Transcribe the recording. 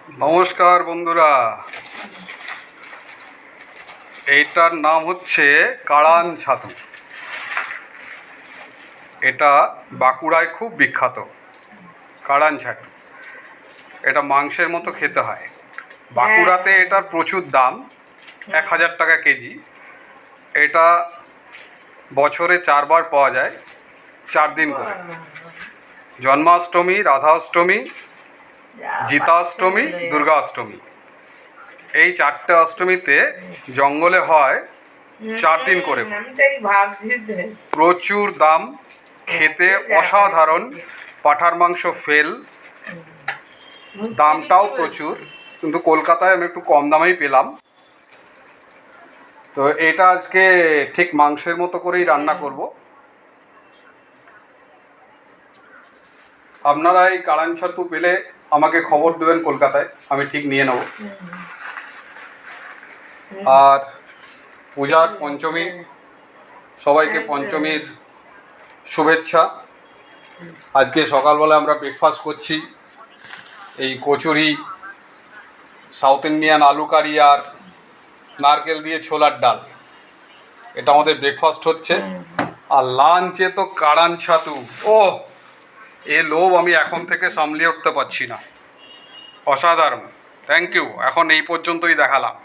নমস্কার বন্ধুরা, এইটার নাম হচ্ছে কাড়ান ছাতু। এটা বাঁকুড়ায় খুব বিখ্যাত কাড়ান ছাতু। এটা মাংসের মতো খেতে হয়। বাঁকুড়াতে এটার প্রচুর দাম, 1000 টাকা কেজি। এটা বছরে 4 বার পাওয়া যায়, 4 দিন করে। জন্মাষ্টমী, রাধাষ্টমী, জিতাষ্টমী, দুর্গাষ্টমী, এই 4টে অষ্টমীতে জঙ্গলে হয় 4 দিন করে। প্রচুর দাম, খেতে অসাধারণ। পাঁঠার মাংস ফেল, দামটাও প্রচুর, কিন্তু কলকাতায় আমি একটু কম দামেই পেলাম। তো এটা আজকে ঠিক মাংসের মতো করেই রান্না করব। আপনারা এই কাড়ান ছাতু পেলে আমাকে খবর দেবেন কলকাতায়, আমি ঠিক নিয়ে নেব। আর পূজার পঞ্চমী, সবাইকে পঞ্চমীর শুভেচ্ছা। আজকে সকালবেলা আমরা ব্রেকফাস্ট করছি এই কচুরি, সাউথ ইন্ডিয়ান আলু কারি আর নারকেল দিয়ে ছোলার ডাল। এটা আমাদের ব্রেকফাস্ট হচ্ছে। আর লাঞ্চে তো কাড়ান ছাতু। ও, এ লোভ আমি এখন থেকে সামলিয়ে উঠতে পারছি না। অসাধারণ। Thank you. এখন এই পর্যন্তই দেখালাম।